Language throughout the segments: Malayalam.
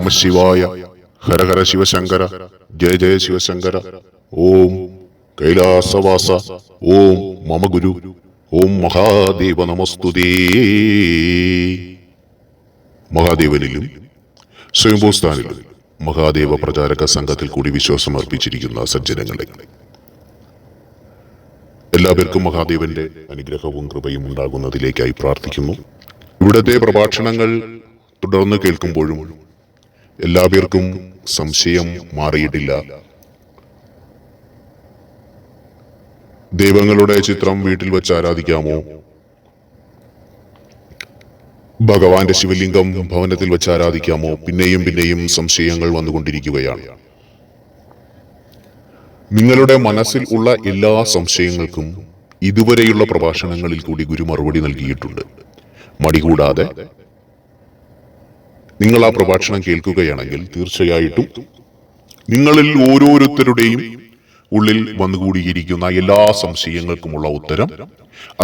നമ ശിവായ. ഹര ഹര ശിവശങ്കര. ജയ ജയ ശിവശങ്കര. ഓം കൈലാസവാസ. ഓം മമ ഗുരു. ഓം മഹാദേവ നമസ്തുതേ. മഹാദേവനിലും സ്വയംഭൂസ്ഥാനിലും മഹാദേവ പ്രചാരക സംഘത്തിൽ കൂടി വിശ്വാസം അർപ്പിച്ചിരിക്കുന്ന സജ്ജനങ്ങളെ, എല്ലാവർക്കും മഹാദേവന്റെ അനുഗ്രഹവും കൃപയും ഉണ്ടാകുന്നതിലേക്കായി പ്രാർത്ഥിക്കുന്നു. ഇവിടത്തെ പ്രഭാഷണങ്ങൾ തുടർന്ന് കേൾക്കുമ്പോഴും എല്ലാവർക്കും സംശയം മാറിയിട്ടില്ല. ദൈവങ്ങളുടെ ചിത്രം വീട്ടിൽ വെച്ച് ആരാധിക്കാമോ? ഭഗവാന്റെ ശിവലിംഗം ഭവനത്തിൽ വെച്ച് ആരാധിക്കാമോ? പിന്നെയും സംശയങ്ങൾ വന്നുകൊണ്ടിരിക്കുകയാണ്. നിങ്ങളുടെ മനസ്സിൽ ഉള്ള എല്ലാ സംശയങ്ങൾക്കും ഇതുവരെയുള്ള പ്രഭാഷണങ്ങളിൽ കൂടി ഗുരു മറുപടി നൽകിയിട്ടുണ്ട്. മടികൂടാതെ നിങ്ങൾ ആ പ്രഭാഷണം കേൾക്കുകയാണെങ്കിൽ തീർച്ചയായിട്ടും നിങ്ങളിൽ ഓരോരുത്തരുടെയും ഉള്ളിൽ വന്നുകൂടിയിരിക്കുന്ന എല്ലാ സംശയങ്ങൾക്കുമുള്ള ഉത്തരം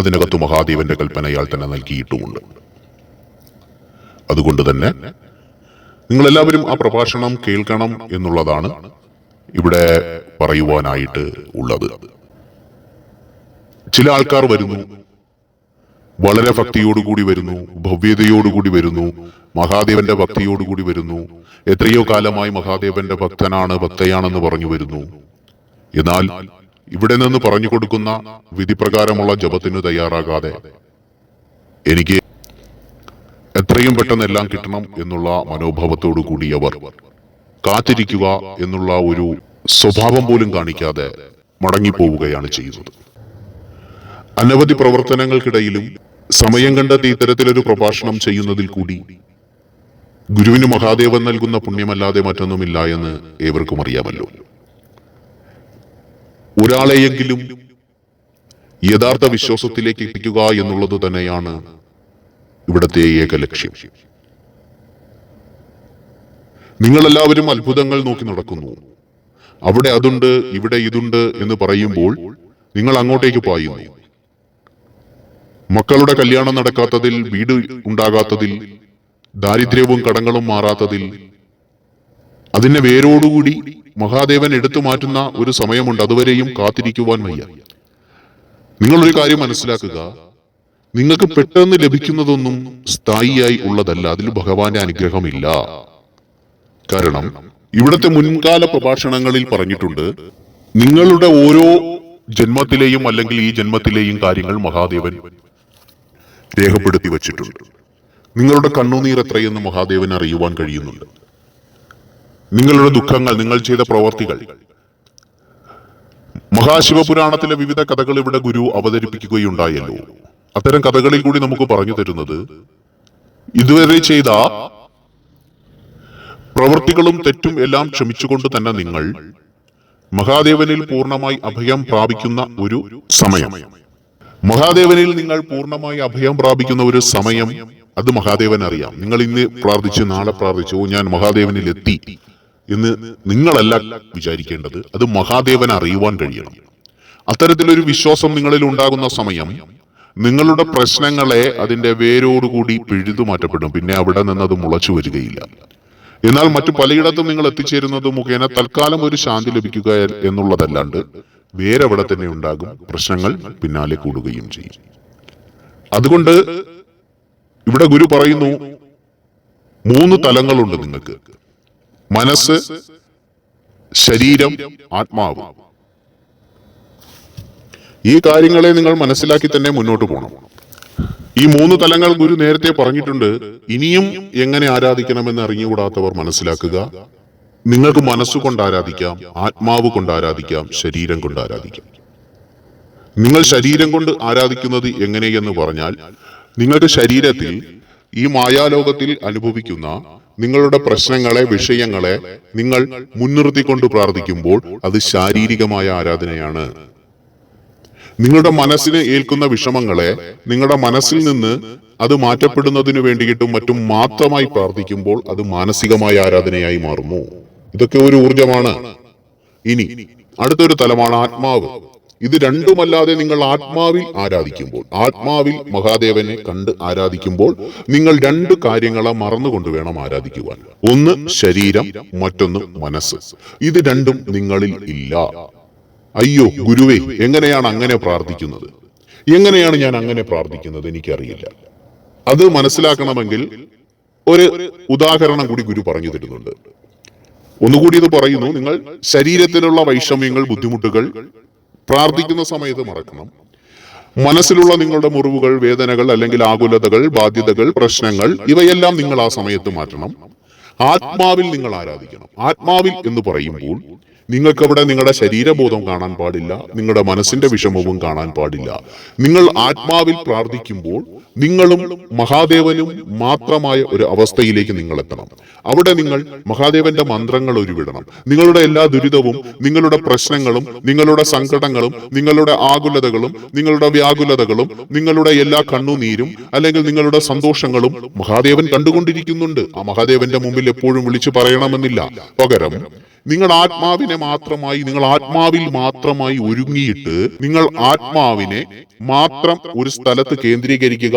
അതിനകത്ത് മഹാദേവന്റെ കൽപ്പനയാൽ തന്നെ നൽകിയിട്ടുമുണ്ട്. അതുകൊണ്ട് തന്നെ നിങ്ങളെല്ലാവരും ആ പ്രഭാഷണം കേൾക്കണം എന്നുള്ളതാണ് ഇവിടെ പറയുവാനായിട്ട് ഉള്ളത്. ചില ആൾക്കാർ വരുന്നു, വളരെ ഭക്തിയോടുകൂടി വരുന്നു, ഭവ്യതയോടുകൂടി വരുന്നു, മഹാദേവന്റെ ഭക്തിയോടുകൂടി വരുന്നു, എത്രയോ കാലമായി മഹാദേവന്റെ ഭക്തയാണെന്ന് പറഞ്ഞു വരുന്നു. എന്നാൽ ഇവിടെ നിന്ന് പറഞ്ഞു കൊടുക്കുന്ന വിധിപ്രകാരമുള്ള ജപത്തിന് തയ്യാറാകാതെ എനിക്ക് എത്രയും പെട്ടെന്ന് എല്ലാം കിട്ടണം എന്നുള്ള മനോഭാവത്തോടു കൂടി അവർ കാത്തിരിക്കുക എന്നുള്ള ഒരു സ്വഭാവം പോലും കാണിക്കാതെ മടങ്ങിപ്പോവുകയാണ് ചെയ്യുന്നത്. അനവധി പ്രവർത്തനങ്ങൾക്കിടയിലും സമയം കണ്ടെത്തി ഇത്തരത്തിലൊരു പ്രഭാഷണം ചെയ്യുന്നതിൽ കൂടി ഗുരുവിന് മഹാദേവൻ നൽകുന്ന പുണ്യമല്ലാതെ മറ്റൊന്നുമില്ല എന്ന് ഏവർക്കും അറിയാമല്ലോ. ഒരാളെയെങ്കിലും യഥാർത്ഥ വിശ്വാസത്തിലേക്ക് എത്തിക്കുക എന്നുള്ളത് തന്നെയാണ് ഇവിടത്തെ ഏക ലക്ഷ്യം. നിങ്ങളെല്ലാവരും അത്ഭുതങ്ങൾ നോക്കി നടക്കുന്നു. അവിടെ അതുണ്ട്, ഇവിടെ ഇതുണ്ട് എന്ന് പറയുമ്പോൾ നിങ്ങൾ അങ്ങോട്ടേക്ക് പായുന്നു. മക്കളുടെ കല്യാണം നടക്കാത്തതിൽ, വീട് ഉണ്ടാകാത്തതിൽ, ദാരിദ്ര്യവും കടങ്ങളും മാറാത്തതിൽ, അതിനെ വേരോടുകൂടി മഹാദേവൻ എടുത്തു മാറ്റുന്ന ഒരു സമയമുണ്ട്. അതുവരെയും കാത്തിരിക്കുവാൻ വയ്യ. നിങ്ങളൊരു കാര്യം മനസ്സിലാക്കുക, നിങ്ങൾക്ക് പെട്ടെന്ന് ലഭിക്കുന്നതൊന്നും സ്ഥായിയായി ഉള്ളതല്ല. അതിൽ ഭഗവാന്റെ അനുഗ്രഹമില്ല. കാരണം ഇവിടുത്തെ മുൻകാല പ്രഭാഷണങ്ങളിൽ പറഞ്ഞിട്ടുണ്ട്, നിങ്ങളുടെ ഓരോ ജന്മത്തിലെയും അല്ലെങ്കിൽ ഈ ജന്മത്തിലെയും കാര്യങ്ങൾ മഹാദേവൻ രേഖപ്പെടുത്തി വച്ചിട്ടുണ്ട്. നിങ്ങളുടെ കണ്ണുനീർ എത്രയെന്ന് മഹാദേവൻ അറിയുവാൻ കഴിയുന്നുണ്ട്. നിങ്ങളുടെ ദുഃഖങ്ങൾ, നിങ്ങൾ ചെയ്ത പ്രവർത്തികൾ, മഹാശിവപുരാണത്തിലെ വിവിധ കഥകൾ ഇവിടെ ഗുരു അവതരിപ്പിക്കുകയുണ്ടായല്ലോ. അത്തരം കഥകളിൽ കൂടി നമുക്ക് പറഞ്ഞു തരുന്നത്, ഇതുവരെ ചെയ്ത പ്രവർത്തികളും തെറ്റും എല്ലാം ക്ഷമിച്ചുകൊണ്ട് തന്നെ നിങ്ങൾ മഹാദേവനിൽ പൂർണ്ണമായി അഭയം പ്രാപിക്കുന്ന ഒരു സമയം, മഹാദേവനിൽ നിങ്ങൾ പൂർണ്ണമായി അഭയം പ്രാപിക്കുന്ന ഒരു സമയം, അത് മഹാദേവൻ അറിയാം. നിങ്ങൾ ഇന്ന് പ്രാർത്ഥിച്ച് നാളെ പ്രാർത്ഥിച്ചു ഞാൻ മഹാദേവനിൽ എത്തി എന്ന് നിങ്ങളല്ല വിചാരിക്കേണ്ടത്. അത് മഹാദേവൻ അറിയുവാൻ കഴിയണം. അത്തരത്തിലൊരു വിശ്വാസം നിങ്ങളിൽ ഉണ്ടാകുന്ന സമയം നിങ്ങളുടെ പ്രശ്നങ്ങളെ അതിന്റെ വേരോടുകൂടി പിഴുതു മാറ്റപ്പെടും. പിന്നെ അവിടെ നിന്ന് അത് മുളച്ചു വരികയില്ല. എന്നാൽ മറ്റു പലയിടത്തും നിങ്ങൾ എത്തിച്ചേരുന്നത് മുഖേന തൽക്കാലം ഒരു ശാന്തി ലഭിക്കുക എന്നുള്ളതല്ലാണ്ട് വേരവിടെ തന്നെ ഉണ്ടാകും. പ്രശ്നങ്ങൾ പിന്നാലെ കൂടുകയും ചെയ്യും. അതുകൊണ്ട് ഇവിടെ ഗുരു പറയുന്നു, 3 തലങ്ങളുണ്ട് നിങ്ങൾക്ക്: മനസ്സ്, ശരീരം, ആത്മാവ്. ഈ കാര്യങ്ങളെ നിങ്ങൾ മനസ്സിലാക്കി തന്നെ മുന്നോട്ട് പോകണം. ഈ 3 തലങ്ങൾ ഗുരു നേരത്തെ പറഞ്ഞിട്ടുണ്ട്. ഇനിയും എങ്ങനെ ആരാധിക്കണമെന്ന് അറിഞ്ഞുകൂടാത്തവർ മനസ്സിലാക്കുക. നിങ്ങൾക്ക് മനസ്സുകൊണ്ട് ആരാധിക്കാം, ആത്മാവ് കൊണ്ട് ആരാധിക്കാം, ശരീരം കൊണ്ട് ആരാധിക്കാം. നിങ്ങൾ ശരീരം കൊണ്ട് ആരാധിക്കുന്നത് എങ്ങനെയെന്ന് പറഞ്ഞാൽ, നിങ്ങൾക്ക് ശരീരത്തിൽ ഈ മായാലോകത്തിൽ അനുഭവിക്കുന്ന നിങ്ങളുടെ പ്രശ്നങ്ങളെ, വിഷയങ്ങളെ നിങ്ങൾ മുൻനിർത്തിക്കൊണ്ട് പ്രാർത്ഥിക്കുമ്പോൾ അത് ശാരീരികമായ ആരാധനയാണ്. നിങ്ങളുടെ മനസ്സിന് ഏൽക്കുന്ന വിഷമങ്ങളെ നിങ്ങളുടെ മനസ്സിൽ നിന്ന് അത് മാറ്റപ്പെടുന്നതിന് വേണ്ടിയിട്ടും മറ്റും മാത്രമായി പ്രാർത്ഥിക്കുമ്പോൾ അത് മാനസികമായ ആരാധനയായി മാറുന്നു. ഇതൊക്കെ ഒരു ഊർജമാണ്. ഇനി അടുത്തൊരു തലമാണ് ആത്മാവ്. ഇത് രണ്ടുമല്ലാതെ നിങ്ങൾ ആത്മാവിൽ ആരാധിക്കുമ്പോൾ, ആത്മാവിൽ മഹാദേവനെ കണ്ട് ആരാധിക്കുമ്പോൾ നിങ്ങൾ രണ്ട് കാര്യങ്ങളെ മറന്നുകൊണ്ട് വേണം ആരാധിക്കുവാൻ. ഒന്ന് ശരീരം, മറ്റൊന്ന് മനസ്സ്. ഇത് രണ്ടും നിങ്ങളിൽ ഇല്ല. അയ്യോ ഗുരുവേ, എങ്ങനെയാണ് അങ്ങനെ പ്രാർത്ഥിക്കുന്നത്? എങ്ങനെയാണ് ഞാൻ അങ്ങനെ പ്രാർത്ഥിക്കുന്നത്? എനിക്കറിയില്ല. അത് മനസ്സിലാക്കണമെങ്കിൽ ഒരു ഉദാഹരണം കൂടി ഗുരു പറഞ്ഞു തരുന്നുണ്ട്. ഒന്നുകൂടി ഇത് പറയുന്നു. നിങ്ങൾ ശരീരത്തിലുള്ള വൈഷമ്യങ്ങൾ, ബുദ്ധിമുട്ടുകൾ പ്രാർത്ഥിക്കുന്ന സമയത്ത് മറക്കണം. മനസ്സിലുള്ള നിങ്ങളുടെ മുറിവുകൾ, വേദനകൾ, അല്ലെങ്കിൽ ആകുലതകൾ, ബാധ്യതകൾ, പ്രശ്നങ്ങൾ, ഇവയെല്ലാം നിങ്ങൾ ആ സമയത്ത് മാറ്റണം. ആത്മാവിൽ നിങ്ങൾ ആരാധിക്കണം. ആത്മാവിൽ എന്ന് പറയുമ്പോൾ നിങ്ങൾക്കവിടെ നിങ്ങളുടെ ശരീരബോധം കാണാൻ പാടില്ല, നിങ്ങളുടെ മനസ്സിന്റെ വിഷമവും കാണാൻ പാടില്ല. നിങ്ങൾ ആത്മാവിൽ പ്രാർത്ഥിക്കുമ്പോൾ നിങ്ങളും മഹാദേവനും മാത്രമായ ഒരു അവസ്ഥയിലേക്ക് നിങ്ങൾ എത്തണം. അവിടെ നിങ്ങൾ മഹാദേവന്റെ മന്ത്രങ്ങൾ ഉരുവിടണം. നിങ്ങളുടെ എല്ലാ ദുരിതവും, നിങ്ങളുടെ പ്രശ്നങ്ങളും, നിങ്ങളുടെ സങ്കടങ്ങളും, നിങ്ങളുടെ ആകുലതകളും, നിങ്ങളുടെ വ്യാകുലതകളും, നിങ്ങളുടെ എല്ലാ കണ്ണുനീരും, അല്ലെങ്കിൽ നിങ്ങളുടെ സന്തോഷങ്ങളും മഹാദേവൻ കണ്ടുകൊണ്ടിരിക്കുന്നുണ്ട്. ആ മഹാദേവന്റെ മുമ്പിൽ എപ്പോഴും വിളിച്ചു പറയണമെന്നില്ല. പകരം നിങ്ങൾ ആത്മാവിനെ മാത്രമായി, നിങ്ങൾ ആത്മാവിൽ മാത്രമായി ഒരുങ്ങിയിട്ട് നിങ്ങൾ ആത്മാവിനെ മാത്രം ഒരു സ്ഥലത്ത് കേന്ദ്രീകരിക്കുക.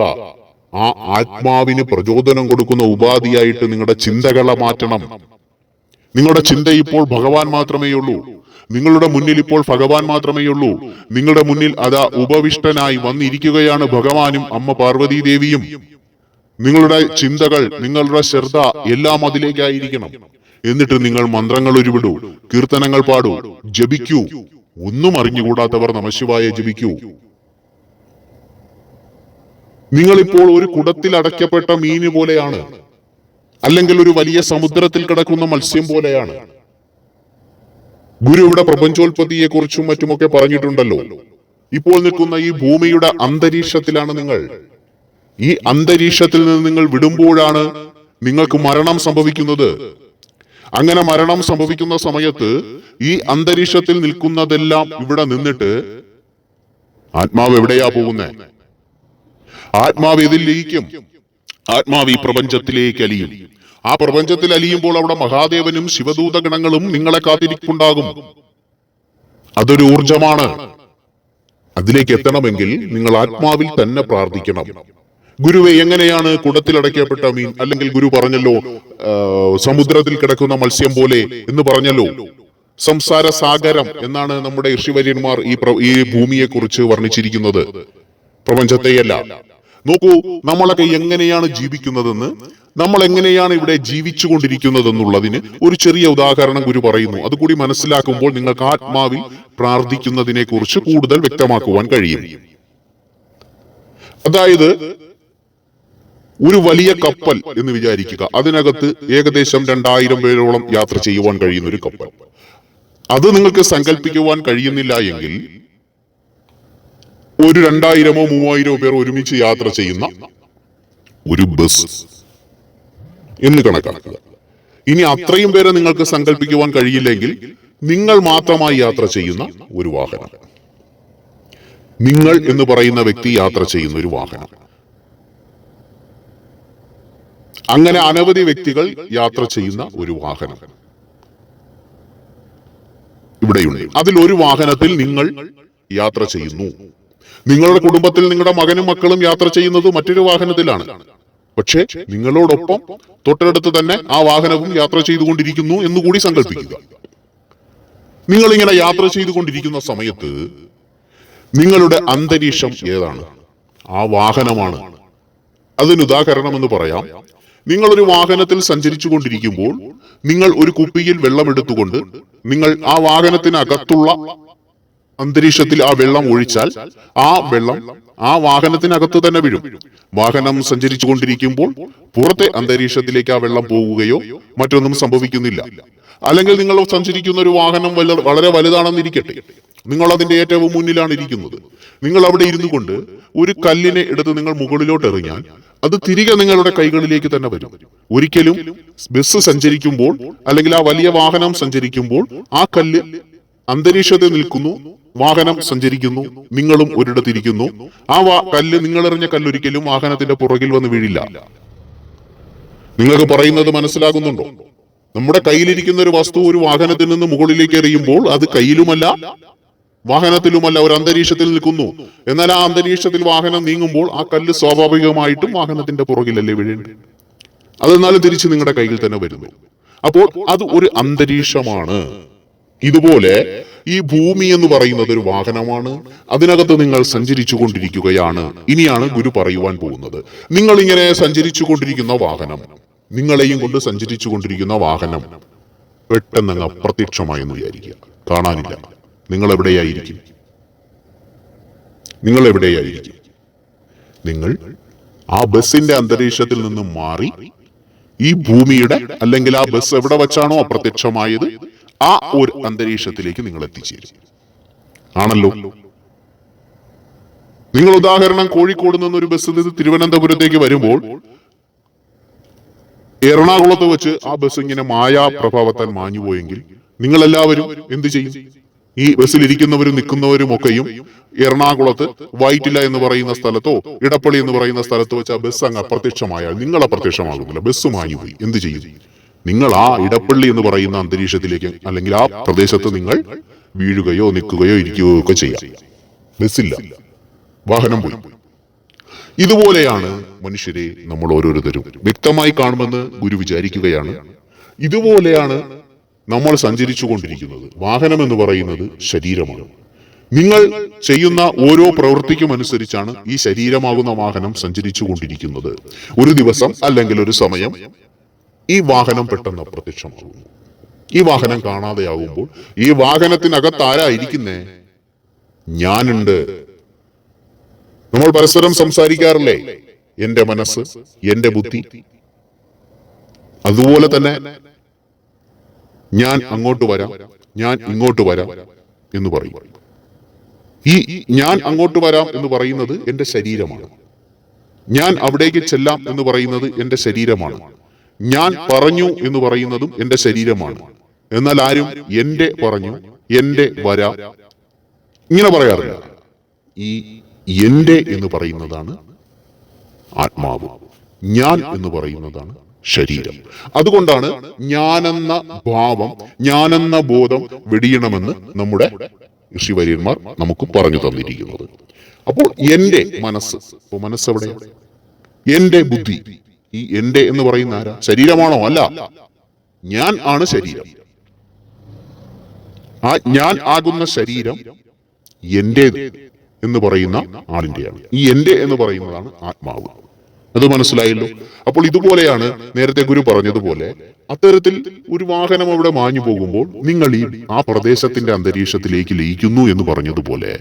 ആ ആത്മാവിന് പ്രചോദനം കൊടുക്കുന്ന ഉപാധിയായിട്ട് നിങ്ങളുടെ ചിന്തകളെ മാറ്റണം. നിങ്ങളുടെ ചിന്ത ഇപ്പോൾ ഭഗവാൻ മാത്രമേ ഉള്ളൂ. നിങ്ങളുടെ മുന്നിൽ ഇപ്പോൾ ഭഗവാൻ മാത്രമേ ഉള്ളൂ. നിങ്ങളുടെ മുന്നിൽ അതാ ഉപവിഷ്ടനായി വന്നിരിക്കുകയാണ് ഭഗവാനും അമ്മ പാർവതീ ദേവിയും. നിങ്ങളുടെ ചിന്തകൾ, നിങ്ങളുടെ ശ്രദ്ധ എല്ലാം അതിലേക്കായിരിക്കണം. എന്നിട്ട് നിങ്ങൾ മന്ത്രങ്ങൾ ഉരുവിടൂ, കീർത്തനങ്ങൾ പാടൂ, ജപിക്കൂ. ഒന്നും അറിഞ്ഞുകൂടാത്തവർ നമഃശിവായ ജപിക്കൂ. നിങ്ങളിപ്പോൾ ഒരു കുടത്തിൽ അടയ്ക്കപ്പെട്ട മീന് പോലെയാണ്, അല്ലെങ്കിൽ ഒരു വലിയ സമുദ്രത്തിൽ കിടക്കുന്ന മത്സ്യം പോലെയാണ്. ഗുരു ഇവിടെ പ്രപഞ്ചോൽപത്തിയെ കുറിച്ചും മറ്റുമൊക്കെ പറഞ്ഞിട്ടുണ്ടല്ലോ. ഇപ്പോൾ നിൽക്കുന്ന ഈ ഭൂമിയുടെ അന്തരീക്ഷത്തിലാണ് നിങ്ങൾ. ഈ അന്തരീക്ഷത്തിൽ നിന്ന് നിങ്ങൾ വിടുമ്പോഴാണ് നിങ്ങൾക്ക് മരണം സംഭവിക്കുന്നത്. അങ്ങനെ മരണം സംഭവിക്കുന്ന സമയത്ത് ഈ അന്തരീക്ഷത്തിൽ നിൽക്കുന്നതെല്ലാം ഇവിടെ നിന്നിട്ട് ആത്മാവ് എവിടെയാ പോകുന്നത്? ആത്മാവ് ഇതിൽ ലയിക്കും. ആത്മാവ് ഈ പ്രപഞ്ചത്തിലേക്ക് അലിയും. ആ പ്രപഞ്ചത്തിൽ അലിയുമ്പോൾ അവിടെ മഹാദേവനും ശിവദൂത ഗണങ്ങളും നിങ്ങളെ കാത്തിരിപ്പുണ്ടാകും. അതൊരു ഊർജമാണ്. അതിലേക്ക് എത്തണമെങ്കിൽ നിങ്ങൾ ആത്മാവിൽ തന്നെ പ്രാർത്ഥിക്കണം. ഗുരുവെ, എങ്ങനെയാണ് കുടത്തിൽ അടയ്ക്കപ്പെട്ട മീൻ, അല്ലെങ്കിൽ ഗുരു പറഞ്ഞല്ലോ സമുദ്രത്തിൽ കിടക്കുന്ന മത്സ്യം പോലെ എന്ന് പറഞ്ഞല്ലോ. സംസാര സാഗരം എന്നാണ് നമ്മുടെ ഋഷിവര്യന്മാർ ഈ ഭൂമിയെ കുറിച്ച് വർണ്ണിച്ചിരിക്കുന്നത്, പ്രപഞ്ചത്തെയല്ല. നോക്കൂ, നമ്മളൊക്കെ എങ്ങനെയാണ് ജീവിക്കുന്നതെന്ന്, നമ്മൾ എങ്ങനെയാണ് ഇവിടെ ജീവിച്ചു കൊണ്ടിരിക്കുന്നതെന്നുള്ളതിന് ഒരു ചെറിയ ഉദാഹരണം ഗുരു പറയുന്നു. അതുകൂടി മനസ്സിലാക്കുമ്പോൾ നിങ്ങൾക്ക് ആത്മാവിൽ പ്രാർത്ഥിക്കുന്നതിനെ കുറിച്ച് കൂടുതൽ വ്യക്തമാക്കുവാൻ കഴിയും. അതായത് ഒരു വലിയ കപ്പൽ എന്ന് വിചാരിക്കുക. അതിനകത്ത് ഏകദേശം 2000 പേരോളം യാത്ര ചെയ്യുവാൻ കഴിയുന്ന ഒരു കപ്പൽ. അത് നിങ്ങൾക്ക് സങ്കല്പിക്കുവാൻ കഴിയുന്നില്ല എങ്കിൽ ഒരു 2000-ഓ 3000-ഓ പേർ ഒരുമിച്ച് യാത്ര ചെയ്യുന്ന ഒരു ബസ് എന്ന് കണക്കാക്കുക. ഇനി അത്രയും പേരെ നിങ്ങൾക്ക് സങ്കല്പിക്കുവാൻ കഴിയില്ലെങ്കിൽ നിങ്ങൾ മാത്രമായി യാത്ര ചെയ്യുന്ന ഒരു വാഹനം, നിങ്ങൾ എന്ന് പറയുന്ന വ്യക്തി യാത്ര ചെയ്യുന്ന ഒരു വാഹനം, അങ്ങനെ അനവധി വ്യക്തികൾ യാത്ര ചെയ്യുന്ന ഒരു വാഹനം ഇവിടെയുണ്ട്. അതിൽ ഒരു വാഹനത്തിൽ നിങ്ങൾ യാത്ര ചെയ്യുന്നു. നിങ്ങളുടെ കുടുംബത്തിൽ നിങ്ങളുടെ മകനും മക്കളും യാത്ര ചെയ്യുന്നത് മറ്റൊരു വാഹനത്തിലാണ്. പക്ഷേ നിങ്ങളോടൊപ്പം തൊട്ടടുത്ത് തന്നെ ആ വാഹനവും യാത്ര ചെയ്തുകൊണ്ടിരിക്കുന്നു എന്നുകൂടി സങ്കല്പിക്കുക. നിങ്ങൾ ഇങ്ങനെ യാത്ര ചെയ്തുകൊണ്ടിരിക്കുന്ന സമയത്ത് നിങ്ങളുടെ അന്തരീക്ഷം ഏതാണ്? ആ വാഹനമാണ്. അതിനുദാഹരണം എന്ന് പറയാം, നിങ്ങളൊരു വാഹനത്തിൽ സഞ്ചരിച്ചു കൊണ്ടിരിക്കുമ്പോൾ നിങ്ങൾ ഒരു കുപ്പിയിൽ വെള്ളം എടുത്തുകൊണ്ട് നിങ്ങൾ ആ വാഹനത്തിനകത്തുള്ള അന്തരീക്ഷത്തിൽ ആ വെള്ളം ഒഴിച്ചാൽ ആ വെള്ളം ആ വാഹനത്തിനകത്ത് തന്നെ വീഴും. വാഹനം സഞ്ചരിച്ചു കൊണ്ടിരിക്കുമ്പോൾ പുറത്തെ അന്തരീക്ഷത്തിലേക്ക് ആ വെള്ളം പോകുകയോ മറ്റൊന്നും സംഭവിക്കുന്നില്ല. അല്ലെങ്കിൽ നിങ്ങൾ സഞ്ചരിക്കുന്ന ഒരു വാഹനം വളരെ വലുതാണെന്നിരിക്കട്ടെ, നിങ്ങൾ അതിന്റെ ഏറ്റവും മുന്നിലാണ് ഇരിക്കുന്നത്. നിങ്ങൾ അവിടെ ഇരുന്നു കൊണ്ട് ഒരു കല്ലിനെ എടുത്ത് നിങ്ങൾ മുകളിലോട്ട് എറിഞ്ഞാൽ അത് തിരികെ നിങ്ങളുടെ കൈകളിലേക്ക് തന്നെ വരും. ഒരിക്കലും ബസ് സഞ്ചരിക്കുമ്പോൾ അല്ലെങ്കിൽ ആ വലിയ വാഹനം സഞ്ചരിക്കുമ്പോൾ ആ കല്ല് അന്തരീക്ഷത്തിൽ നിൽക്കുന്നു, വാഹനം സഞ്ചരിക്കുന്നു, നിങ്ങളും ഒരിടത്തിരിക്കുന്നു. ആ കല്ല്, നിങ്ങളെറിഞ്ഞ കല്ലൊരിക്കലും വാഹനത്തിന്റെ പുറകിൽ വന്ന് വീഴില്ല. നിങ്ങൾക്ക് പറയുന്നത് മനസ്സിലാകുന്നുണ്ടോ? നമ്മുടെ കയ്യിലിരിക്കുന്ന ഒരു വസ്തു ഒരു വാഹനത്തിൽ നിന്ന് മുകളിലേക്ക് എറിയുമ്പോൾ അത് കയ്യിലുമല്ല വാഹനത്തിലുമല്ല, ഒരു അന്തരീക്ഷത്തിൽ നിൽക്കുന്നു. എന്നാൽ ആ അന്തരീക്ഷത്തിൽ വാഹനം നീങ്ങുമ്പോൾ ആ കല്ല് സ്വാഭാവികമായിട്ടും വാഹനത്തിന്റെ പുറകിലല്ലേ വീഴേണ്ടത്. അതെന്നാലും തിരിച്ച് നിങ്ങളുടെ കയ്യിൽ തന്നെ വരുന്നു. അപ്പോൾ അത് ഒരു അന്തരീക്ഷമാണ്. ഇതുപോലെ ഈ ഭൂമി എന്ന് പറയുന്നത് ഒരു വാഹനമാണ്. അതിനകത്ത് നിങ്ങൾ സഞ്ചരിച്ചു കൊണ്ടിരിക്കുകയാണ്. ഇനിയാണ് ഗുരു പറയുവാൻ പോകുന്നത്. നിങ്ങൾ ഇങ്ങനെ സഞ്ചരിച്ചു കൊണ്ടിരിക്കുന്ന വാഹനം, നിങ്ങളെയും കൊണ്ട് സഞ്ചരിച്ചു കൊണ്ടിരിക്കുന്ന വാഹനം പെട്ടെന്ന് അങ്ങ് അപ്രത്യക്ഷമായെന്ന് വിചാരിക്കുക. കാണാനില്ല. നിങ്ങൾ എവിടെയായിരിക്കും? നിങ്ങൾ ആ ബസിന്റെ അന്തരീക്ഷത്തിൽ നിന്നും മാറി ഈ ഭൂമിയുടെ, അല്ലെങ്കിൽ ആ ബസ് എവിടെ വെച്ചാണോ അപ്രത്യക്ഷമായത്, ആ ഒരു അന്തരീക്ഷത്തിലേക്ക് നിങ്ങൾ എത്തിച്ചേരും. ആണല്ലോ. നിങ്ങൾ ഉദാഹരണം കോഴിക്കോട് നിന്ന് ഒരു ബസ് നിന്ന് തിരുവനന്തപുരത്തേക്ക് വരുമ്പോൾ എറണാകുളത്ത് വെച്ച് ആ ബസ് ഇങ്ങനെ മായാപ്രഭാവത്താൽ മാഞ്ഞുപോയെങ്കിൽ നിങ്ങൾ എല്ലാവരും എന്ത് ചെയ്യും? ഈ ബസ്സിൽ ഇരിക്കുന്നവരും നിൽക്കുന്നവരും ഒക്കെയും എറണാകുളത്ത് വൈറ്റില എന്ന് പറയുന്ന സ്ഥലത്തോ ഇടപ്പള്ളി എന്ന് പറയുന്ന സ്ഥലത്തോ വെച്ച് ആ ബസ് അങ്ങ് അപ്രത്യക്ഷമായാൽ നിങ്ങൾ അപ്രത്യക്ഷമാകുന്നില്ല, ബസ് മാഞ്ഞുപോയി. എന്ത് ചെയ്യും? നിങ്ങൾ ആ ഇടപ്പള്ളി എന്ന് പറയുന്ന അന്തരീക്ഷത്തിലേക്ക്, അല്ലെങ്കിൽ ആ പ്രദേശത്ത് നിങ്ങൾ വീഴുകയോ നിൽക്കുകയോ ഇരിക്കുകയോ ഒക്കെ ചെയ്യാം. ബസ്സില്ല, വാഹനം പോയി. ഇതുപോലെയാണ് മനുഷ്യരെ നമ്മൾ ഓരോരുത്തരും വ്യക്തമായി കാണുമെന്ന് ഗുരു വിചാരിക്കുകയാണ്. ഇതുപോലെയാണ് നമ്മൾ സഞ്ചരിച്ചു കൊണ്ടിരിക്കുന്നത്. വാഹനം എന്ന് പറയുന്നത് ശരീരമാണ്. നിങ്ങൾ ചെയ്യുന്ന ഓരോ പ്രവൃത്തിക്കും അനുസരിച്ചാണ് ഈ ശരീരമാകുന്ന വാഹനം സഞ്ചരിച്ചു കൊണ്ടിരിക്കുന്നത്. ഒരു ദിവസം അല്ലെങ്കിൽ ഒരു സമയം ഈ വാഹനം പെട്ടെന്ന് അപ്രത്യക്ഷമാകുന്നു. ഈ വാഹനം കാണാതെയാകുമ്പോൾ ഈ വാഹനത്തിനകത്ത് ആരായിരിക്കുന്നേ? ഞാനുണ്ട്. നമ്മൾ പരസ്പരം സംസാരിക്കാറില്ലേ? എന്റെ മനസ്സ്, എന്റെ ബുദ്ധി. അതുപോലെ തന്നെ ഞാൻ അങ്ങോട്ട് വരാം, ഞാൻ ഇങ്ങോട്ട് വരാം എന്ന് പറയും. ഈ ഞാൻ അങ്ങോട്ട് വരാം എന്ന് പറയുന്നത് എന്റെ ശരീരമാണ്. ഞാൻ അവിടേക്ക് ചെല്ലാം എന്ന് പറയുന്നത് എന്റെ ശരീരമാണ്. ഞാൻ പറഞ്ഞു എന്ന് പറയുന്നതും എന്റെ ശരീരമാണ്. എന്നാൽ ആരും എന്റെ പറഞ്ഞു, എന്റെ വരാം ഇങ്ങനെ പറയാറില്ല. ഈ എന്റെ എന്ന് പറയുന്നതാണ് ആത്മാവ്, ഞാൻ എന്ന് പറയുന്നതാണ് ശരീരം. അതുകൊണ്ടാണ് ഞാനെന്ന ഭാവം, ഞാനെന്ന ബോധം വെടിയണമെന്ന് നമ്മുടെ ഋഷിവര്യന്മാർ നമുക്ക് പറഞ്ഞു തന്നിരിക്കുന്നത്. അപ്പോൾ എന്റെ മനസ്സ്, മനസ്സെവിടെ? എന്റെ ബുദ്ധി. ഈ എന്റെ എന്ന് പറയുന്ന ആരാ? ശരീരമാണോ? അല്ല, ഞാൻ ആണ് ശരീരം. ആ ഞാൻ ആകുന്ന ശരീരം എന്റെ എന്ന് പറയുന്ന ആളിന്റെയാണ്. ഈ എന്റെ എന്ന് പറയുന്നതാണ് ആത്മാവ്. അത് മനസ്സിലായല്ലോ. അപ്പോൾ ഇതുപോലെയാണ് നേരത്തെ ഗുരു പറഞ്ഞതുപോലെ, അത്തരത്തിൽ ഒരു വാഹനം അവിടെ മാഞ്ഞു പോകുമ്പോൾ നിങ്ങൾ ആ പ്രദേശത്തിന്റെ അന്തരീക്ഷത്തിലേക്ക് ലയിക്കുന്നു എന്ന് പറഞ്ഞതുപോലെ,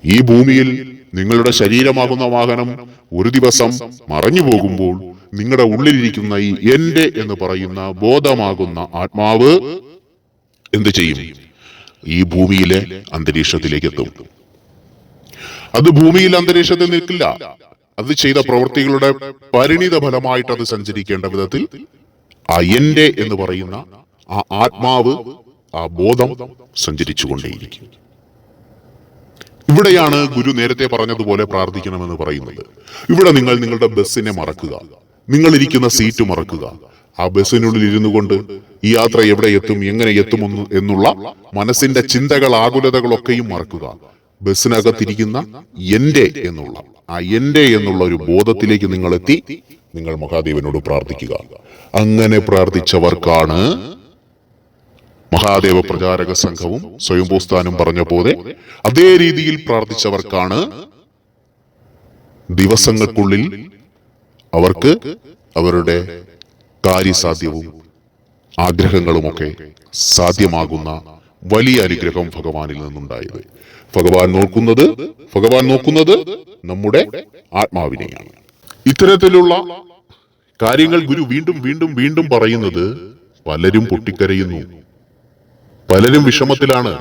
ഈ ഭൂമിയിൽ നിങ്ങളുടെ ശരീരമാകുന്ന വാഹനം ഒരു ദിവസം മറഞ്ഞു പോകുമ്പോൾ നിങ്ങളുടെ ഉള്ളിലിരിക്കുന്ന ഈ എന്റെ എന്ന് പറയുന്ന ബോധമാകുന്ന ആത്മാവ് എന്ത് ചെയ്യും? ഈ ഭൂമിയിലെ അന്തരീക്ഷത്തിലേക്ക് എത്തും. അത് ഭൂമിയിൽ അന്തരീക്ഷത്തിൽ നിൽക്കില്ല. അത് ചെയ്ത പ്രവൃത്തികളുടെ പരിണിത ഫലമായിട്ട് അത് സഞ്ചരിക്കേണ്ട വിധത്തിൽ ആ എന്റെ എന്ന് പറയുന്ന ആ ആത്മാവ്, ആ ബോധം സഞ്ചരിച്ചുകൊണ്ടേയിരിക്കും. ഇവിടെയാണ് ഗുരു നേരത്തെ പറഞ്ഞതുപോലെ പ്രാർത്ഥിക്കണമെന്ന് പറയുന്നത്. ഇവിടെ നിങ്ങൾ നിങ്ങളുടെ ബസ്സിനെ മറക്കുക, നിങ്ങൾ ഇരിക്കുന്ന സീറ്റ് മറക്കുക. ആ ബസ്സിനുള്ളിൽ ഇരുന്നു കൊണ്ട് ഈ യാത്ര എവിടെ എത്തും, എങ്ങനെ എത്തുമെന്ന് എന്നുള്ള മനസ്സിന്റെ ചിന്തകൾ, ആകുലതകളൊക്കെയും മറക്കുക. ബസ്സിനകത്തിരിക്കുന്ന എന്റെ എന്നുള്ള ആ എന്റെ എന്നുള്ള ഒരു ബോധത്തിലേക്ക് നിങ്ങൾ എത്തി നിങ്ങൾ മഹാദേവനോട് പ്രാർത്ഥിക്കുക. അങ്ങനെ പ്രാർത്ഥിച്ചവർക്കാണ് മഹാദേവ പ്രചാരക സംഘവും സ്വയംഭൂസ്ഥാനും പറഞ്ഞ പോലെ അതേ രീതിയിൽ പ്രാർത്ഥിച്ചവർക്കാണ് ദിവസങ്ങൾക്കുള്ളിൽ അവർക്ക് അവരുടെ കാര്യസാധ്യവും ആഗ്രഹങ്ങളുമൊക്കെ സാധ്യമാകുന്ന വലിയ അനുഗ്രഹം ഭഗവാനിൽ നിന്നുണ്ടായത്. ഭഗവാൻ നോക്കുന്നത് നമ്മുടെ ആത്മാവിനെയാണ്. ഇത്തരത്തിലുള്ള കാര്യങ്ങൾ ഗുരു വീണ്ടും വീണ്ടും വീണ്ടും പറയുന്നത് പലരും പൊട്ടിക്കരയുന്നു, പലരും വിഷമത്തിലാണ്.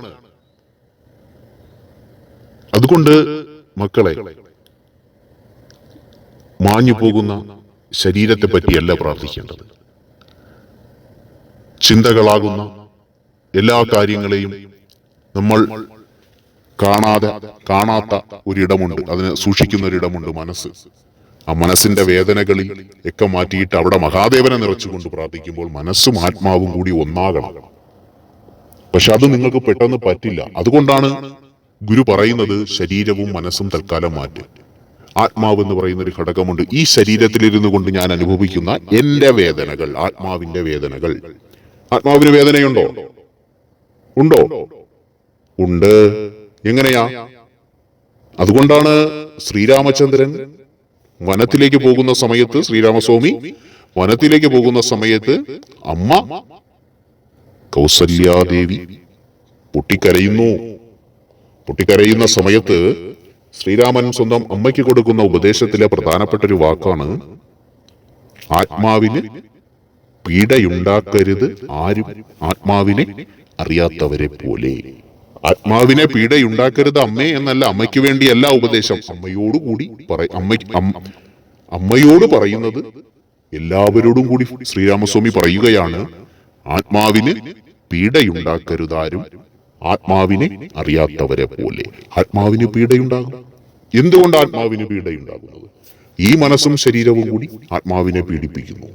അതുകൊണ്ട് മക്കളെ, മാഞ്ഞു പോകുന്ന ശരീരത്തെ പറ്റിയല്ല പ്രാർത്ഥിക്കേണ്ടത്. ചിന്തകളാകുന്ന എല്ലാ കാര്യങ്ങളെയും നമ്മൾ കാണാത്ത ഒരിടമുണ്ട്, അതിനെ സൂക്ഷിക്കുന്ന ഒരിടമുണ്ട്, മനസ്സ്. ആ മനസ്സിന്റെ വേദനകളിൽ ഒക്കെ മാറ്റിയിട്ട് അവിടെ മഹാദേവനെ നിറച്ചുകൊണ്ട് പ്രാർത്ഥിക്കുമ്പോൾ മനസ്സും ആത്മാവും കൂടി ഒന്നാകണം. പക്ഷെ അത് നിങ്ങൾക്ക് പെട്ടെന്ന് പറ്റില്ല. അതുകൊണ്ടാണ് ഗുരു പറയുന്നത് ശരീരവും മനസ്സും തൽക്കാലം മാറ്റി. ആത്മാവ് എന്ന് പറയുന്ന ഒരു ഘടകമുണ്ട്. ഈ ശരീരത്തിലിരുന്നു കൊണ്ട് ഞാൻ അനുഭവിക്കുന്ന എന്റെ വേദനകൾ, ആത്മാവിന്റെ വേദനകൾ. ആത്മാവിന് വേദനയുണ്ടോ? ഉണ്ടോ? ഉണ്ട്. എങ്ങനെയാ? അതുകൊണ്ടാണ് ശ്രീരാമചന്ദ്രൻ വനത്തിലേക്ക് പോകുന്ന സമയത്ത്, ശ്രീരാമസ്വാമി വനത്തിലേക്ക് പോകുന്ന സമയത്ത് അമ്മ കൗസല്യാദേവി പൊട്ടിക്കരയുന്നു. പൊട്ടിക്കരയുന്ന സമയത്ത് ശ്രീരാമൻ സ്വന്തം അമ്മയ്ക്ക് കൊടുക്കുന്ന ഉപദേശത്തിലെ പ്രധാനപ്പെട്ട ഒരു വാക്കാണ് ആത്മാവിന് പീഡയുണ്ടാക്കരുത് ആരും ആത്മാവിനെ അറിയാത്തവരെ പോലെ. ആത്മാവിനെ പീഡയുണ്ടാക്കരുത് അമ്മേ എന്നല്ല, അമ്മയ്ക്ക് വേണ്ടിയല്ല ഉപദേശം, അമ്മയോട് പറയുന്നത് എല്ലാവരോടും കൂടി ശ്രീരാമസ്വാമി പറയുകയാണ്, ആത്മാവിന് പീഡയുണ്ടാക്കരുതാരും ആത്മാവിനെ അറിയാത്തവരെ പോലെ. ആത്മാവിന് പീഡയുണ്ടാകും. എന്തുകൊണ്ട് ആത്മാവിന് പീഡയുണ്ടാകുന്നത്? ഈ മനസ്സും ശരീരവും കൂടി ആത്മാവിനെ പീഡിപ്പിക്കുന്നു.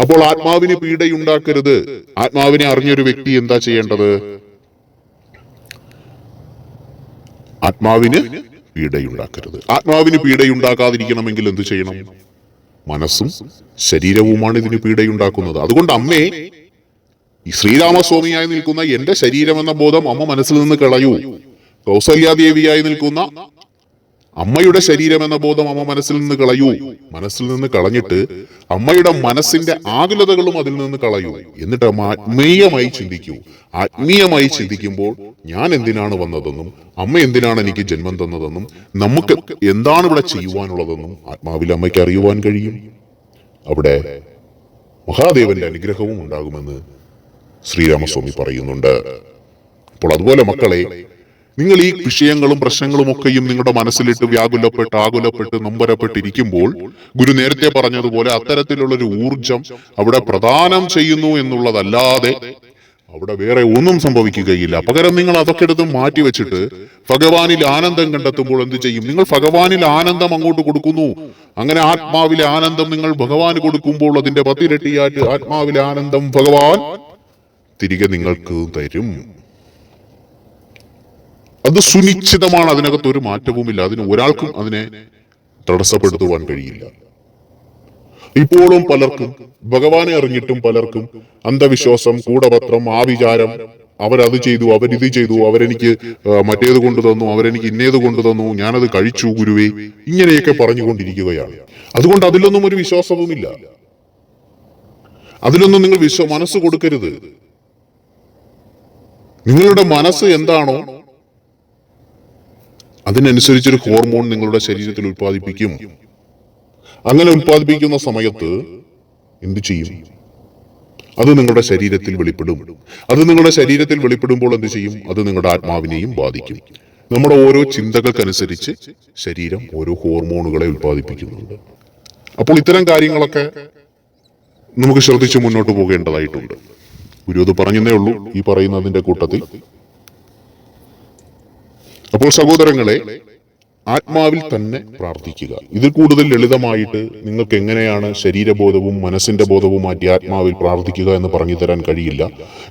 അപ്പോൾ ആത്മാവിന് പീഡയുണ്ടാക്കരുത്. ആത്മാവിനെ അറിഞ്ഞൊരു വ്യക്തി എന്താ ചെയ്യേണ്ടത്? ആത്മാവിന് പീഡയുണ്ടാക്കരുത്. ആത്മാവിന് പീഡയുണ്ടാക്കാതിരിക്കണമെങ്കിൽ എന്ത് ചെയ്യണം? മനസ്സും ശരീരവുമാണ് ഇതിന് പീഡയുണ്ടാക്കുന്നത്. അതുകൊണ്ട് അമ്മേ, ഈ ശ്രീരാമസ്വാമിയായി നിൽക്കുന്ന എന്റെ ശരീരം എന്ന ബോധം അമ്മ മനസ്സിൽ നിന്ന് കളയൂ. കൗസല്യാദേവിയായി നിൽക്കുന്ന അമ്മയുടെ ശരീരം എന്ന ബോധം അമ്മ മനസ്സിൽ നിന്ന് കളയൂ. മനസ്സിൽ നിന്ന് കളഞ്ഞിട്ട് അമ്മയുടെ മനസ്സിന്റെ ആകുലതകളും അതിൽ നിന്ന് കളയൂ. എന്നിട്ട് അമ്മ ആത്മീയമായി ചിന്തിക്കൂ. ആത്മീയമായി ചിന്തിക്കുമ്പോൾ ഞാൻ എന്തിനാണ് വന്നതെന്നും അമ്മ എന്തിനാണ് എനിക്ക് ജന്മം തന്നതെന്നും നമുക്ക് എന്താണ് ഇവിടെ ചെയ്യുവാനുള്ളതെന്നും ആത്മാവിൽ അമ്മയ്ക്ക് അറിയുവാൻ കഴിയും. അവിടെ മഹാദേവന്റെ അനുഗ്രഹവും ഉണ്ടാകുമെന്ന് ശ്രീരാമസ്വാമി പറയുന്നുണ്ട്. അപ്പോൾ അതുപോലെ മക്കളെ, നിങ്ങൾ ഈ വിഷയങ്ങളും പ്രശ്നങ്ങളും ഒക്കെയും നിങ്ങളുടെ മനസ്സിലിട്ട് വ്യാകുലപ്പെട്ട് ആകുലപ്പെട്ട് നൊമ്പരപ്പെട്ടിരിക്കുമ്പോൾ ഗുരു നേരത്തെ പറഞ്ഞതുപോലെ അത്തരത്തിലുള്ളൊരു ഊർജം അവിടെ പ്രദാനം ചെയ്യുന്നു എന്നുള്ളതല്ലാതെ അവിടെ വേറെ ഒന്നും സംഭവിക്കുകയില്ല. പകരം നിങ്ങൾ അതൊക്കെ എടുത്ത് മാറ്റിവെച്ചിട്ട് ഭഗവാനിൽ ആനന്ദം കണ്ടെത്തുമ്പോൾ എന്ത് ചെയ്യും? നിങ്ങൾ ഭഗവാനിൽ ആനന്ദം അങ്ങോട്ട് കൊടുക്കുന്നു. അങ്ങനെ ആത്മാവിലെ ആനന്ദം നിങ്ങൾ ഭഗവാന് കൊടുക്കുമ്പോൾ അതിന്റെ 10 ഇരട്ടിയായിട്ട് ആത്മാവിലെ ആനന്ദം ഭഗവാൻ തിരികെ നിങ്ങൾക്ക് തരും. അത് സുനിശ്ചിതമാണ്. അതിനകത്ത് ഒരു മാറ്റവുമില്ല. അതിന് ഒരാൾക്കും അതിനെ തടസ്സപ്പെടുത്തുവാൻ കഴിയില്ല. ഇപ്പോഴും പലർക്കും ഭഗവാനെ അറിഞ്ഞിട്ടും പലർക്കും അന്ധവിശ്വാസം, കൂടപത്രം, ആവിചാരം, അവരത് ചെയ്തു, അവരിത് ചെയ്തു, അവരെനിക്ക് മറ്റേത് കൊണ്ടു തന്നു, അവരെനിക്ക് ഇന്നേത് കൊണ്ടു തന്നു, ഞാനത് കഴിച്ചു ഗുരുവേ, ഇങ്ങനെയൊക്കെ പറഞ്ഞുകൊണ്ടിരിക്കുകയാണ്. അതുകൊണ്ട് അതിലൊന്നും ഒരു വിശ്വാസവുമില്ല. അതിലൊന്നും നിങ്ങൾ മനസ്സ് കൊടുക്കരുത്. നിങ്ങളുടെ മനസ്സ് എന്താണോ അതിനനുസരിച്ചൊരു ഹോർമോൺ നിങ്ങളുടെ ശരീരത്തിൽ ഉത്പാദിപ്പിക്കും. അങ്ങനെ ഉത്പാദിപ്പിക്കുന്ന സമയത്ത് എന്തു ചെയ്യും? അത് നിങ്ങളുടെ ശരീരത്തിൽ വെളിപ്പെടും. അത് നിങ്ങളുടെ ശരീരത്തിൽ വെളിപ്പെടുമ്പോൾ എന്ത് ചെയ്യും? അത് നിങ്ങളുടെ ആത്മാവിനെയും ബാധിക്കും. നമ്മുടെ ഓരോ ചിന്തകൾക്കനുസരിച്ച് ശരീരം ഓരോ ഹോർമോണുകളെ ഉത്പാദിപ്പിക്കുന്നുണ്ട്. അപ്പോൾ ഇത്തരം കാര്യങ്ങളൊക്കെ നമുക്ക് ശ്രദ്ധിച്ച് മുന്നോട്ട് പോകേണ്ടതായിട്ടുണ്ട്. ഗുരു അത് പറഞ്ഞതേ ഉള്ളൂ ഈ പറയുന്നതിന്റെ കൂട്ടത്തിൽ. അപ്പോൾ സഹോദരങ്ങളെ, ആത്മാവിൽ തന്നെ പ്രാർത്ഥിക്കുക. ഇതിൽ കൂടുതൽ ലളിതമായിട്ട് നിങ്ങൾക്ക് എങ്ങനെയാണ് ശരീരബോധവും മനസ്സിന്റെ ബോധവും മാറ്റി ആത്മാവിൽ പ്രാർത്ഥിക്കുക എന്ന് പറഞ്ഞു തരാൻ കഴിയില്ല.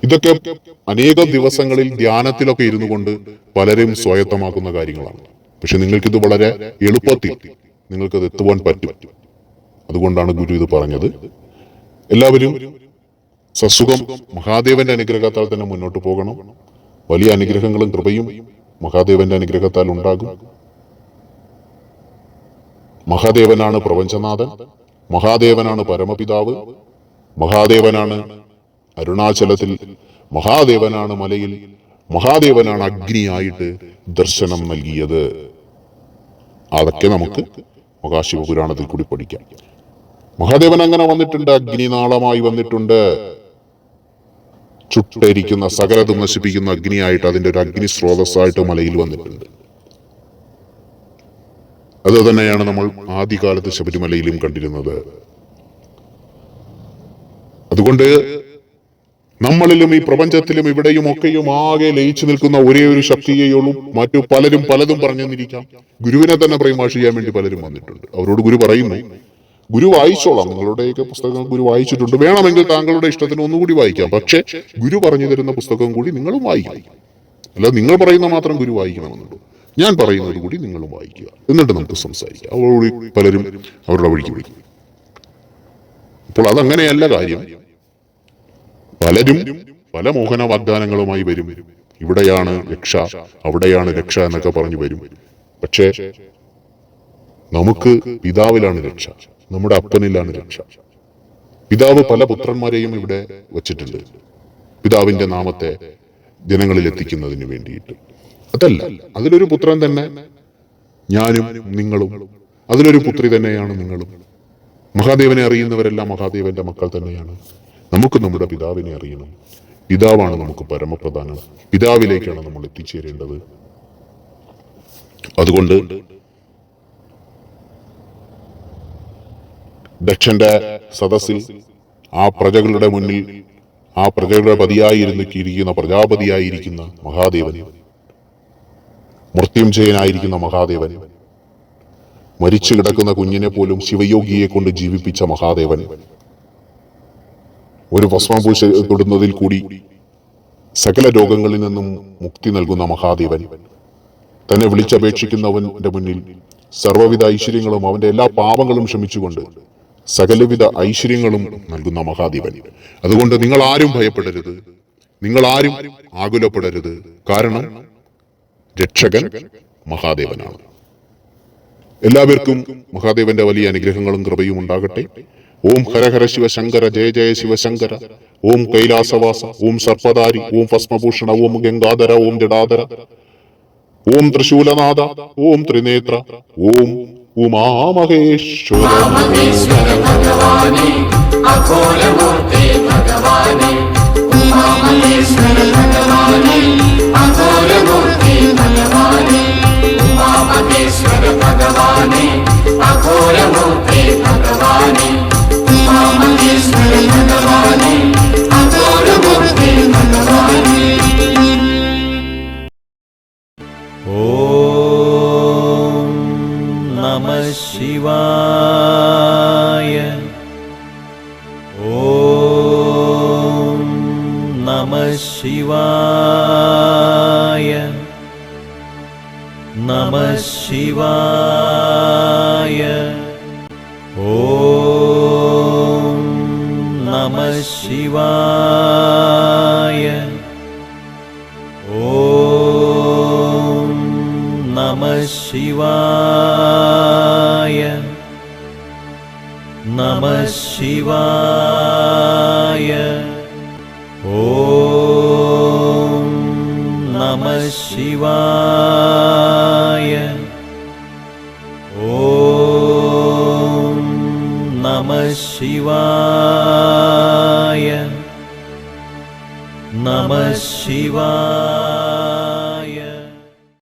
ഇതൊക്കെ അനേകം ദിവസങ്ങളിൽ ധ്യാനത്തിലൊക്കെ ഇരുന്നു കൊണ്ട് പലരും സ്വായത്തമാക്കുന്ന കാര്യങ്ങളാണ്. പക്ഷെ നിങ്ങൾക്കിത് വളരെ എളുപ്പത്തിൽ നിങ്ങൾക്കത് എത്തുവാൻ പറ്റും. അതുകൊണ്ടാണ് ഗുരു ഇത് പറഞ്ഞത്. എല്ലാവരും സസുഖം മഹാദേവന്റെ അനുഗ്രഹത്താൽ തന്നെ മുന്നോട്ട് പോകണം. വലിയ അനുഗ്രഹങ്ങളും കൃപയും മഹാദേവന്റെ അനുഗ്രഹത്താൽ ഉണ്ടാകും. മഹാദേവനാണ് പ്രപഞ്ചനാഥൻ, മഹാദേവനാണ് പരമപിതാവ്, മഹാദേവനാണ് അരുണാചലത്തിൽ, മഹാദേവനാണ് മലയിൽ, മഹാദേവനാണ് അഗ്നിയായിട്ട് ദർശനം നൽകിയത്. അതൊക്കെ നമുക്ക് മഹാശിവപുരാണത്തിൽ കൂടി പഠിക്കാം. മഹാദേവൻ അങ്ങനെ വന്നിട്ടുണ്ട്, അഗ്നിനാളമായി വന്നിട്ടുണ്ട്. ചുട്ടരിക്കുന്ന സകലതും നശിപ്പിക്കുന്ന അഗ്നിയായിട്ട്, അതിന്റെ ഒരു അഗ്നി സ്രോതസ്സായിട്ട് മലയിൽ വന്നിട്ടുണ്ട്. അത് തന്നെയാണ് നമ്മൾ ആദ്യകാലത്ത് ശബരിമലയിലും കണ്ടിരുന്നത്. അതുകൊണ്ട് നമ്മളിലും ഈ പ്രപഞ്ചത്തിലും ഇവിടെയും ഒക്കെയും ആകെ ലയിച്ചു നിൽക്കുന്ന ഒരേ ഒരു ശക്തിയെയുള്ളൂ. മറ്റു പലരും പലതും പറഞ്ഞെന്നിരിക്കാം. ഗുരുവിനെ തന്നെ പ്രൈമാഷ് ചെയ്യാൻ വേണ്ടി പലരും വന്നിട്ടുണ്ട്. അവരോട് ഗുരു പറയുന്നു, ഗുരു വായിച്ചോളാം, നിങ്ങളുടെയൊക്കെ പുസ്തകം ഗുരു വായിച്ചിട്ടുണ്ട്. വേണമെങ്കിൽ താങ്കളുടെ ഇഷ്ടത്തിന് ഒന്നുകൂടി വായിക്കാം. പക്ഷേ ഗുരു പറഞ്ഞു തരുന്ന പുസ്തകം കൂടി നിങ്ങളും വായിക്കണം. അല്ല നിങ്ങൾ പറയുന്ന മാത്രം ഗുരു വായിക്കണമെന്നുണ്ടോ? ഞാൻ പറയുന്നത് കൂടി നിങ്ങളും വായിക്കുക. എന്നിട്ട് നമുക്ക് സംസാരിക്കാം. അവരോട് പലരും അവരുടെ വഴിക്ക് വിളിക്കും. അപ്പോൾ അതങ്ങനെയല്ല കാര്യം. പലരും പല മോഹന വാഗ്ദാനങ്ങളുമായി വരും. ഇവിടെയാണ് രക്ഷ, അവിടെയാണ് രക്ഷ എന്നൊക്കെ പറഞ്ഞു വരും. പക്ഷേ നമുക്ക് പിതാവിലാണ് രക്ഷ, നമ്മുടെ അപ്പനിലാണ് രക്ഷ. പിതാവ് പല പുത്രന്മാരെയും ഇവിടെ വച്ചിട്ടുണ്ട്, പിതാവിന്റെ നാമത്തെ ജനങ്ങളിൽ എത്തിക്കുന്നതിന് വേണ്ടിയിട്ട്. അതല്ല, അതിലൊരു പുത്രൻ തന്നെ ഞാനും നിങ്ങളും, അതിലൊരു പുത്രി തന്നെയാണ് നിങ്ങളും. മഹാദേവനെ അറിയുന്നവരെല്ലാം മഹാദേവന്റെ മക്കൾ തന്നെയാണ്. നമുക്ക് നമ്മുടെ പിതാവിനെ അറിയണം. പിതാവാണ് നമുക്ക് പരമപ്രധാനം. പിതാവിലേക്കാണ് നമ്മൾ എത്തിച്ചേരേണ്ടത്. അതുകൊണ്ട് ദക്ഷന്റെ സദസ്സിൽ ആ പ്രജകളുടെ മുന്നിൽ, ആ പ്രജകളുടെ പതിയായിരിക്കുന്ന പ്രജാപതിയായിരിക്കുന്ന മഹാദേവൻ, മൃത്യുഞ്ജയനായിരിക്കുന്ന മഹാദേവൻ, മരിച്ചു കിടക്കുന്ന കുഞ്ഞിനെ പോലും ശിവയോഗിയെ കൊണ്ട് ജീവിപ്പിച്ച മഹാദേവൻ, ഒരു ഭസ്മപൂശ തൊടുന്നതിൽ കൂടി സകല രോഗങ്ങളിൽ നിന്നും മുക്തി നൽകുന്ന മഹാദേവൻ, തന്നെ വിളിച്ചപേക്ഷിക്കുന്നവന്റെ മുന്നിൽ സർവ്വവിധ ഐശ്വര്യങ്ങളും അവന്റെ എല്ലാ പാപങ്ങളും ക്ഷമിച്ചുകൊണ്ട് സകലവിധ ഐശ്വര്യങ്ങളും നൽകുന്ന മഹാദേവൻ. അതുകൊണ്ട് നിങ്ങൾ ആരും ഭയപ്പെടരുത്, നിങ്ങൾ ആരും ആകുലപ്പെടരുത്. കാരണം രക്ഷകൻ മഹാദേവനാണ്. എല്ലാവർക്കും മഹാദേവന്റെ വലിയ അനുഗ്രഹങ്ങളും കൃപയും ഉണ്ടാകട്ടെ. ഓം ഹര ഹര ശിവശങ്കര, ജയ ജയ ശിവശങ്കര. ഓം കൈലാസവാസ, ഓം സർപ്പധാരി, ഓം ഭസ്മഭൂഷണ, ഓം ഗംഗാധര, ഓം ജടാധര, ഓം ത്രിശൂലനാഥ, ഓം ത്രിനേത്ര, ഓം ഉമാമഹേശ്വര ഭഗവാനേ, അഘോരമൂർത്തേ ഭഗവാനേ, ഉമാമഹേശ്വര ഭഗവാനേ, അഘോരമൂർത്തേ ഭഗവാനേ, ഉമാമഹേശ്വര ഭഗവാനേ, അഘോരമൂർത്തേ ഭഗവാനേ, ഉമാമഹേശ്വര ഭഗവാനേ, അഘോരമൂർത്തേ ഭഗവാനേ. ശിവായ ഓം നമഃ ശിവായ നമഃ ശിവായ ഓം നമഃ ശിവായ ഓം നമഃ ശിവായ നമഃ ശിവായ ഓം നമഃ ശിവായ ഓം നമഃ ശിവായ നമഃ ശിവായ.